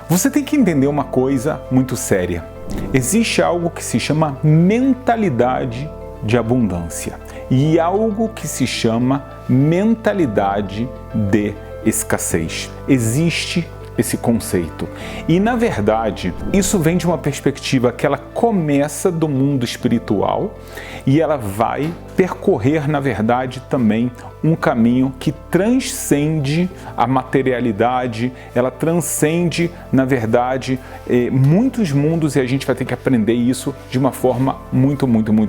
Você tem que entender uma coisa muito séria. Existe algo que se chama mentalidade de abundância e algo que se chama mentalidade de escassez. Existe esse conceito. E, na verdade, isso vem de uma perspectiva que ela começa do mundo espiritual e ela vai percorrer, na verdade, também um caminho que transcende a materialidade, ela transcende, na verdade, muitos mundos, e a gente vai ter que aprender isso de uma forma muito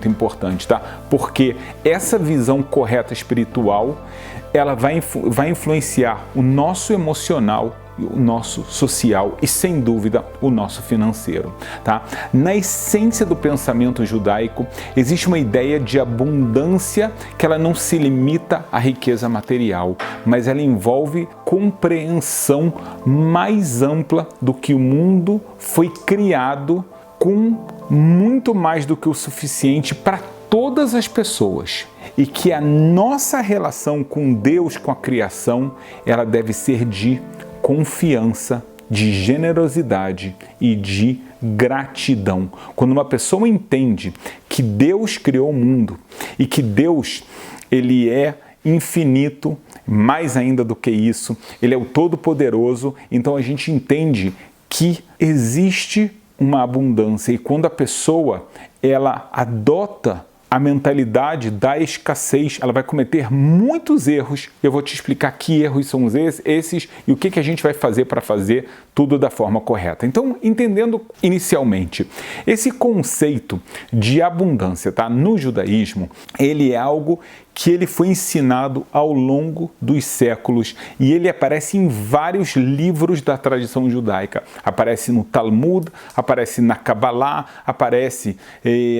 importante, tá? Porque essa visão correta espiritual, ela vai influenciar o nosso emocional, o nosso social e, sem dúvida, o nosso financeiro, tá? Na essência do pensamento judaico, existe uma ideia de abundância que ela não se limita à riqueza material, mas ela envolve compreensão mais ampla do que o mundo foi criado com muito mais do que o suficiente para todas as pessoas. E que a nossa relação com Deus, com a criação, ela deve ser de confiança, de generosidade e de gratidão. Quando uma pessoa entende que Deus criou o mundo e que Deus, ele é infinito, mais ainda do que isso, ele é o Todo-Poderoso, então a gente entende que existe uma abundância, e quando a pessoa ela adota a mentalidade da escassez, ela vai cometer muitos erros. Eu vou te explicar que erros são esses e o que a gente vai fazer para fazer tudo da forma correta. Então, entendendo inicialmente, esse conceito de abundância, tá? No judaísmo, ele é algo que ele foi ensinado ao longo dos séculos e ele aparece em vários livros da tradição judaica. Aparece no Talmud, aparece na Kabbalah, aparece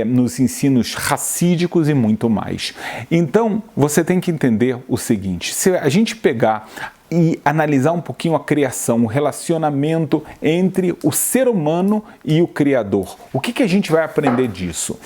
nos ensinos racídicos e muito mais. Então, você tem que entender o seguinte: se a gente pegar e analisar um pouquinho a criação, o relacionamento entre o ser humano e o Criador, o que a gente vai aprender disso?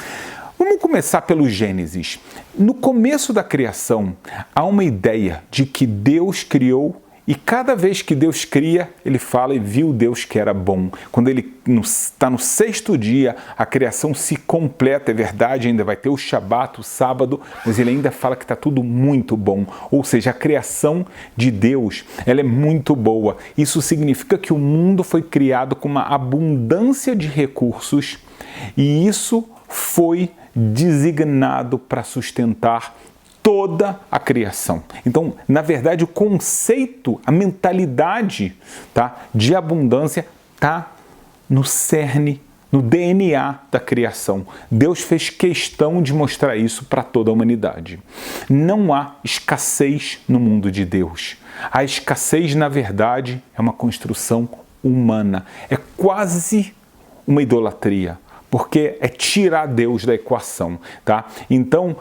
Vamos começar pelo Gênesis. No começo da criação, há uma ideia de que Deus criou, e cada vez que Deus cria, ele fala e viu Deus que era bom. Quando ele está no sexto dia, a criação se completa, é verdade, ainda vai ter o Shabat, o sábado, mas ele ainda fala que está tudo muito bom. Ou seja, a criação de Deus, ela é muito boa. Isso significa que o mundo foi criado com uma abundância de recursos e isso foi designado para sustentar toda a criação. Então, na verdade, o conceito, a mentalidade, tá, de abundância está no cerne, no DNA da criação. Deus fez questão de mostrar isso para toda a humanidade. Não há escassez no mundo de Deus. A escassez, na verdade, é uma construção humana. É quase uma idolatria, porque é tirar Deus da equação, tá? Então,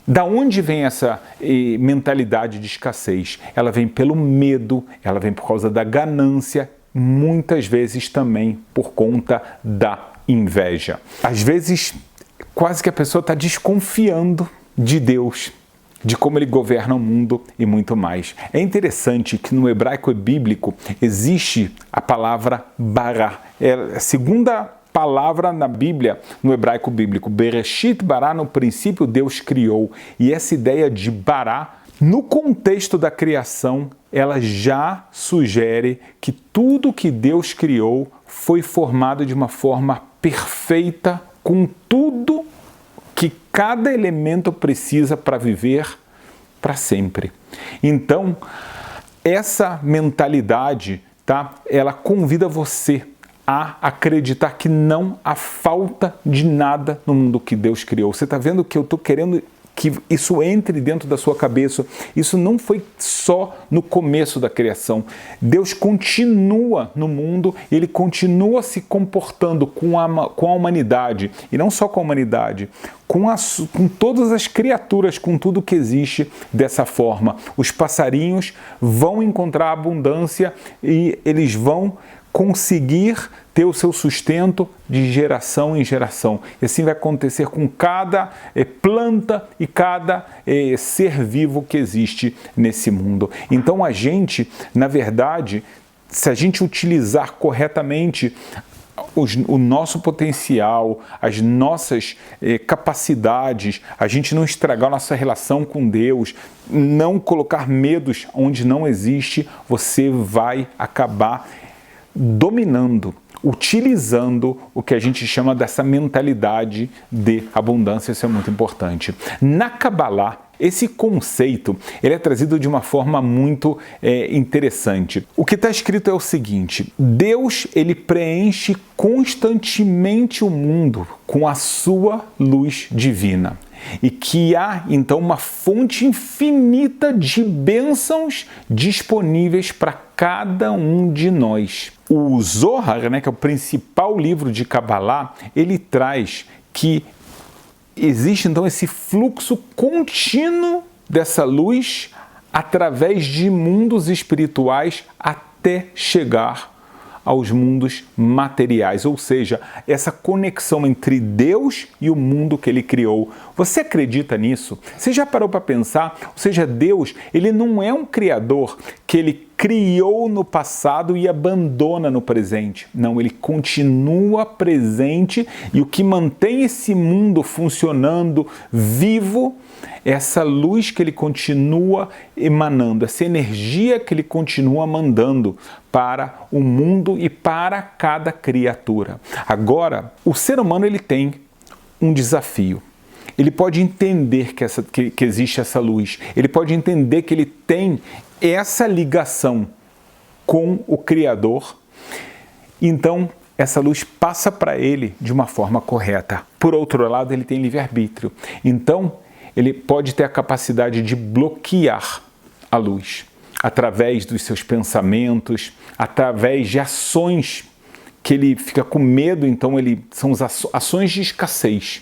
da onde vem essa mentalidade de escassez? Ela vem pelo medo, ela vem por causa da ganância, muitas vezes também por conta da inveja. Às vezes, quase que a pessoa está desconfiando de Deus, de como ele governa o mundo e muito mais. É interessante que no hebraico bíblico existe a palavra bará. É a segunda palavra na Bíblia, no hebraico bíblico. Bereshit bará, no princípio Deus criou. E essa ideia de bará, no contexto da criação, ela já sugere que tudo que Deus criou foi formado de uma forma perfeita, com tudo que cada elemento precisa para viver para sempre. Então, essa mentalidade, tá? Ela convida você a acreditar que não há falta de nada no mundo que Deus criou. Você está vendo que eu estou querendo que isso entre dentro da sua cabeça. Isso não foi só no começo da criação. Deus continua no mundo, ele continua se comportando com a humanidade, e não só com a humanidade, com todas as criaturas, com tudo que existe dessa forma. Os passarinhos vão encontrar abundância e eles vão conseguir ter o seu sustento de geração em geração. E assim vai acontecer com cada planta e cada ser vivo que existe nesse mundo. Então a gente, na verdade, se a gente utilizar corretamente o nosso potencial, as nossas capacidades, a gente não estragar a nossa relação com Deus, não colocar medos onde não existe, você vai acabar dominando, utilizando o que a gente chama dessa mentalidade de abundância. Isso é muito importante. Na Kabbalah, esse conceito ele é trazido de uma forma muito interessante. O que está escrito é o seguinte: Deus ele preenche constantemente o mundo com a sua luz divina. E que há, então, uma fonte infinita de bênçãos disponíveis para cada um de nós. O Zohar, né, que é o principal livro de Kabbalah, ele traz que existe, então, esse fluxo contínuo dessa luz através de mundos espirituais até chegar aos mundos materiais, ou seja, essa conexão entre Deus e o mundo que Ele criou. Você acredita nisso? Você já parou para pensar? Ou seja, Deus, Ele não é um criador que Ele criou no passado e abandona no presente. Não, Ele continua presente e o que mantém esse mundo funcionando, vivo, é essa luz que Ele continua emanando, essa energia que Ele continua mandando para o mundo e para cada criatura. Agora, o ser humano ele tem um desafio. Ele pode entender que existe essa luz, ele pode entender que ele tem essa ligação com o Criador, então essa luz passa para ele de uma forma correta. Por outro lado, ele tem livre-arbítrio, então ele pode ter a capacidade de bloquear a luz através dos seus pensamentos, através de ações que ele fica com medo, então são ações de escassez.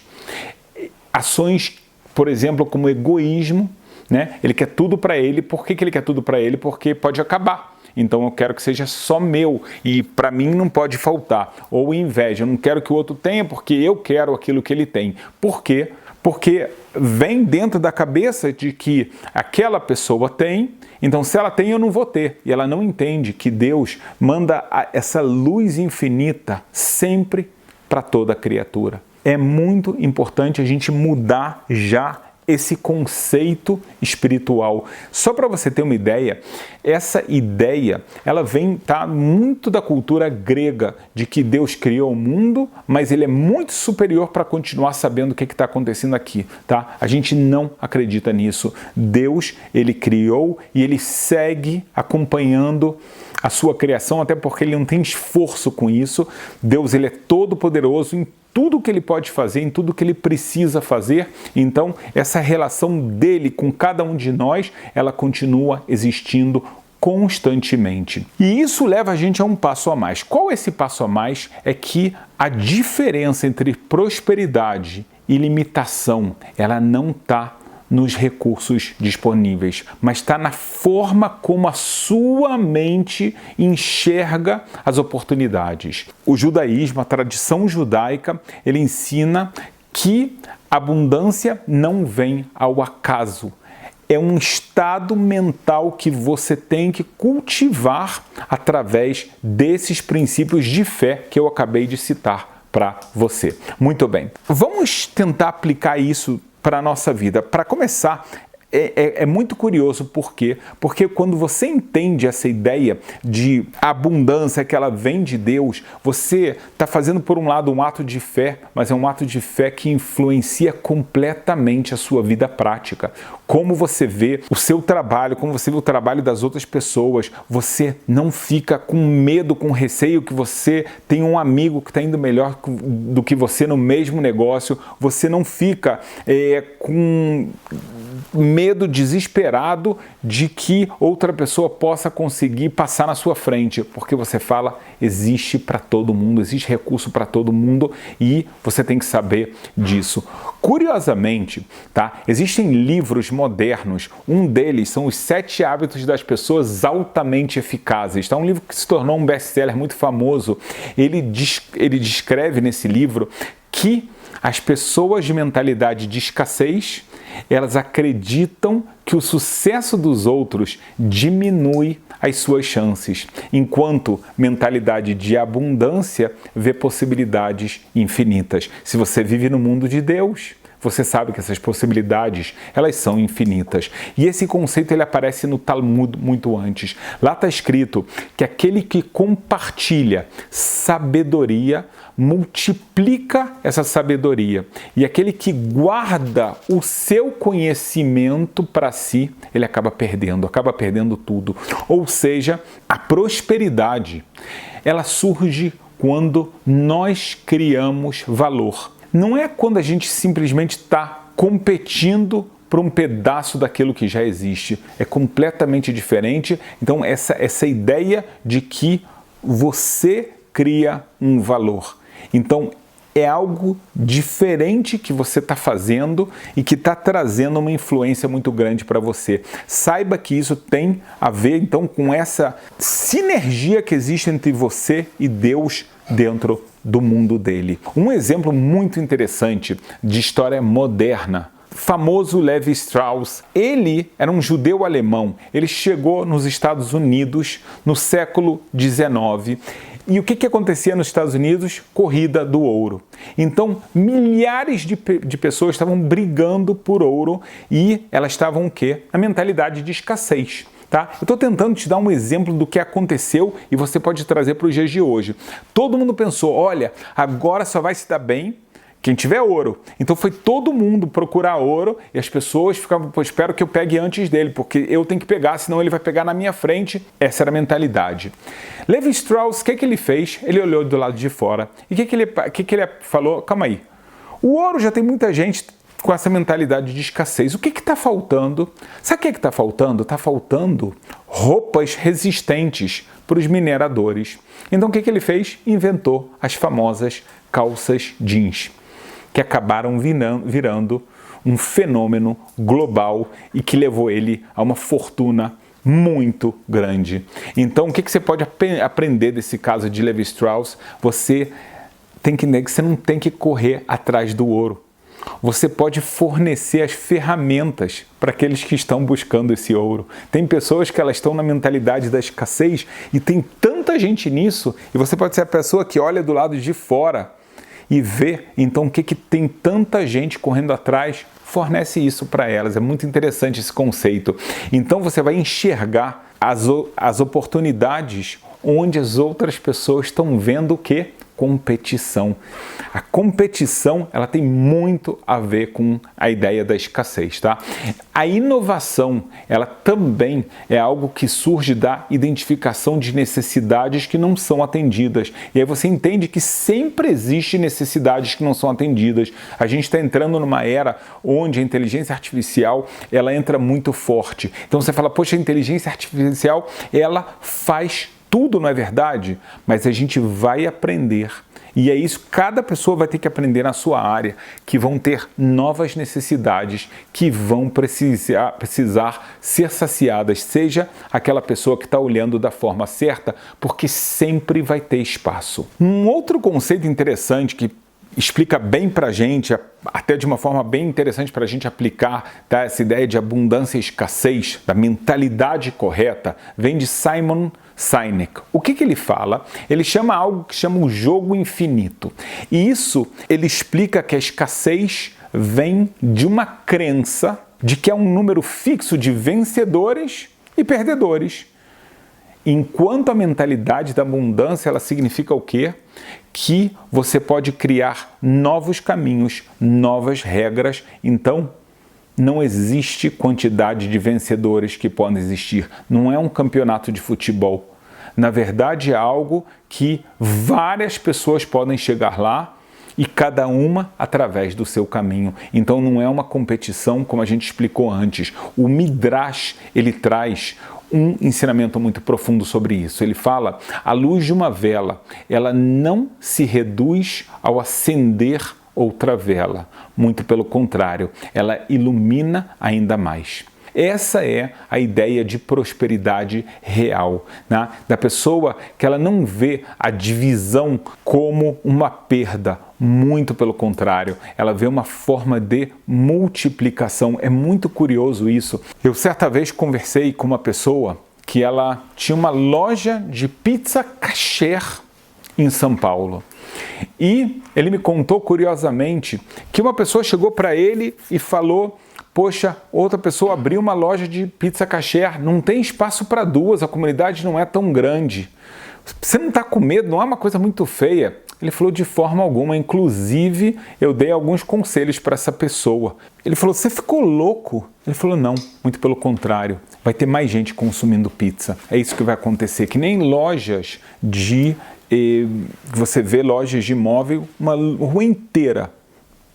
Ações, por exemplo, como egoísmo, né? Ele quer tudo para ele. Por que ele quer tudo para ele? Porque pode acabar. Então eu quero que seja só meu e para mim não pode faltar. Ou inveja, eu não quero que o outro tenha porque eu quero aquilo que ele tem. Por quê? Porque vem dentro da cabeça de que aquela pessoa tem, então se ela tem eu não vou ter. E ela não entende que Deus manda essa luz infinita sempre para toda criatura. É muito importante a gente mudar já esse conceito espiritual. Só para você ter uma ideia, essa ideia, ela vem muito da cultura grega, de que Deus criou o mundo, mas ele é muito superior para continuar sabendo o que está acontecendo aqui, tá? A gente não acredita nisso. Deus, ele criou e ele segue acompanhando a sua criação, até porque ele não tem esforço com isso. Deus, ele é todo poderoso em tudo que ele pode fazer, em tudo que ele precisa fazer. Então, essa relação dele com cada um de nós, ela continua existindo constantemente. E isso leva a gente a um passo a mais. Qual é esse passo a mais? É que a diferença entre prosperidade e limitação, ela não está nos recursos disponíveis, mas está na forma como a sua mente enxerga as oportunidades. O judaísmo, a tradição judaica, ele ensina que a abundância não vem ao acaso. É um estado mental que você tem que cultivar através desses princípios de fé que eu acabei de citar para você. Muito bem, vamos tentar aplicar isso para a nossa vida. Para começar, é muito curioso. Por quê? Porque quando você entende essa ideia de abundância que ela vem de Deus, você está fazendo, por um lado, um ato de fé, mas é um ato de fé que influencia completamente a sua vida prática. Como você vê o seu trabalho, como você vê o trabalho das outras pessoas, você não fica com medo, com receio que você tem um amigo que está indo melhor do que você no mesmo negócio, você não fica com medo desesperado de que outra pessoa possa conseguir passar na sua frente, porque você fala, existe para todo mundo, existe recurso para todo mundo e você tem que saber disso. Curiosamente, tá? Existem livros modernos, um deles são os 7 hábitos das pessoas altamente eficazes, tá? Um livro que se tornou um best-seller muito famoso. Ele descreve nesse livro que as pessoas de mentalidade de escassez, elas acreditam que o sucesso dos outros diminui as suas chances, enquanto mentalidade de abundância vê possibilidades infinitas. Se você vive no mundo de Deus, você sabe que essas possibilidades, elas são infinitas. E esse conceito ele aparece no Talmud muito antes. Lá está escrito que aquele que compartilha sabedoria multiplica essa sabedoria. E aquele que guarda o seu conhecimento para si, ele acaba perdendo tudo. Ou seja, a prosperidade, ela surge quando nós criamos valor. Não é quando a gente simplesmente está competindo por um pedaço daquilo que já existe. É completamente diferente. Então, essa ideia de que você cria um valor. Então, é algo diferente que você está fazendo e que está trazendo uma influência muito grande para você. Saiba que isso tem a ver, então, com essa sinergia que existe entre você e Deus dentro do mundo dele. Um exemplo muito interessante de história moderna, famoso Levi Strauss. Ele era um judeu alemão. Ele chegou nos Estados Unidos no século XIX. E o que acontecia nos Estados Unidos? Corrida do ouro. Então, milhares de pessoas estavam brigando por ouro e elas estavam o quê? Na mentalidade de escassez. Tá? Eu estou tentando te dar um exemplo do que aconteceu e você pode trazer para os dias de hoje. Todo mundo pensou, olha, agora só vai se dar bem quem tiver ouro. Então foi todo mundo procurar ouro e as pessoas ficavam, pô, espero que eu pegue antes dele, porque eu tenho que pegar, senão ele vai pegar na minha frente. Essa era a mentalidade. Levi Strauss, o que ele fez? Ele olhou do lado de fora e o que ele falou? Calma aí, o ouro já tem muita gente com essa mentalidade de escassez. O que está faltando? Sabe o que está faltando? Está faltando roupas resistentes para os mineradores. Então o que ele fez? Inventou as famosas calças jeans, que acabaram virando um fenômeno global e que levou ele a uma fortuna muito grande. Então o que você pode aprender desse caso de Levi Strauss? Você tem que entender que você não tem que correr atrás do ouro. Você pode fornecer as ferramentas para aqueles que estão buscando esse ouro. Tem pessoas que elas estão na mentalidade da escassez e tem tanta gente nisso, e você pode ser a pessoa que olha do lado de fora e vê, então, o que tem tanta gente correndo atrás, fornece isso para elas. É muito interessante esse conceito. Então você vai enxergar as oportunidades onde as outras pessoas estão vendo o quê? Competição. A competição, ela tem muito a ver com a ideia da escassez, tá? A inovação, ela também é algo que surge da identificação de necessidades que não são atendidas. E aí você entende que sempre existe necessidades que não são atendidas. A gente está entrando numa era onde a inteligência artificial, ela entra muito forte. Então você fala, poxa, a inteligência artificial, ela faz tudo, não é verdade? Mas a gente vai aprender. E é isso, cada pessoa vai ter que aprender na sua área, que vão ter novas necessidades, que vão precisar ser saciadas, seja aquela pessoa que está olhando da forma certa, porque sempre vai ter espaço. Um outro conceito interessante que explica bem para a gente, até de uma forma bem interessante para a gente aplicar, tá? Essa ideia de abundância e escassez, da mentalidade correta, vem de Simon Sinek. O que ele fala? Ele chama algo que chama o jogo infinito. E isso, ele explica que a escassez vem de uma crença de que é um número fixo de vencedores e perdedores. Enquanto a mentalidade da abundância, ela significa o quê? Que você pode criar novos caminhos, novas regras. Então, não existe quantidade de vencedores que podem existir. Não é um campeonato de futebol. Na verdade, é algo que várias pessoas podem chegar lá e cada uma através do seu caminho. Então não é uma competição, como a gente explicou antes. O Midrash, ele traz um ensinamento muito profundo sobre isso. Ele fala, a luz de uma vela, ela não se reduz ao acender outra vela. Muito pelo contrário, ela ilumina ainda mais. Essa é a ideia de prosperidade real, né? Da pessoa que ela não vê a divisão como uma perda, muito pelo contrário, ela vê uma forma de multiplicação. É muito curioso isso. Eu certa vez conversei com uma pessoa que ela tinha uma loja de pizza kasher em São Paulo. E ele me contou curiosamente que uma pessoa chegou para ele e falou: poxa, outra pessoa abriu uma loja de pizza kasher, não tem espaço para duas, a comunidade não é tão grande. Você não está com medo? Não é uma coisa muito feia? Ele falou: de forma alguma, inclusive eu dei alguns conselhos para essa pessoa. Ele falou: você ficou louco? Ele falou: não, muito pelo contrário, vai ter mais gente consumindo pizza. É isso que vai acontecer, que nem lojas de... você vê lojas de imóvel, uma rua inteira.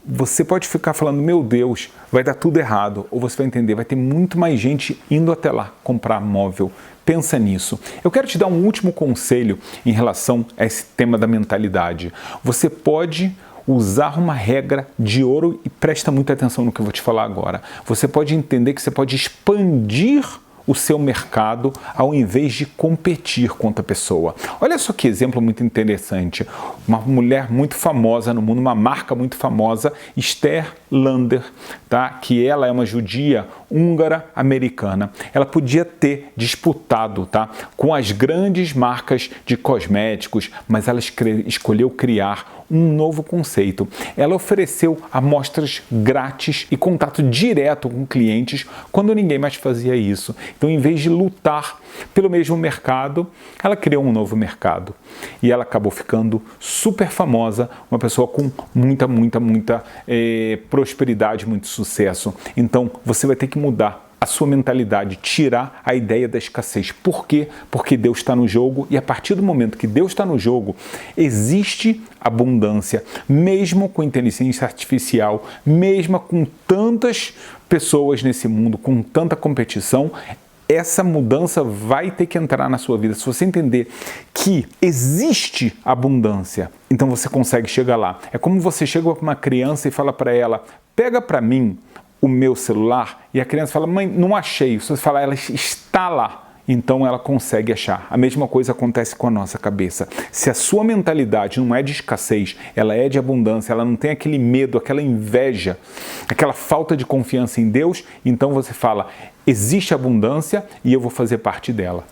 Você pode ficar falando: meu Deus, vai dar tudo errado. Ou você vai entender, vai ter muito mais gente indo até lá comprar móvel. Pensa nisso. Eu quero te dar um último conselho em relação a esse tema da mentalidade. Você pode usar uma regra de ouro e presta muita atenção no que eu vou te falar agora. Você pode entender que você pode expandir o seu mercado ao invés de competir com outra pessoa. Olha só que exemplo muito interessante. Uma mulher muito famosa no mundo, uma marca muito famosa, Esther Lander, tá? Que ela é uma judia húngara americana. Ela podia ter disputado, tá, com as grandes marcas de cosméticos, mas ela escolheu criar um novo conceito. Ela ofereceu amostras grátis e contato direto com clientes quando ninguém mais fazia isso. Então, em vez de lutar pelo mesmo mercado, ela criou um novo mercado. E ela acabou ficando super famosa, uma pessoa com muita prosperidade, muito sucesso. Então, você vai ter que mudar a sua mentalidade, tirar a ideia da escassez. Por quê? Porque Deus está no jogo, e a partir do momento que Deus está no jogo, existe abundância, mesmo com inteligência artificial, mesmo com tantas pessoas nesse mundo, com tanta competição. Essa mudança vai ter que entrar na sua vida. Se você entender que existe abundância, então você consegue chegar lá. É como você chega para uma criança e fala para ela: pega para mim o meu celular, e a criança fala: mãe, não achei. Se você fala: ela está lá, então ela consegue achar. A mesma coisa acontece com a nossa cabeça. Se a sua mentalidade não é de escassez, ela é de abundância, ela não tem aquele medo, aquela inveja, aquela falta de confiança em Deus, então você fala: existe abundância e eu vou fazer parte dela.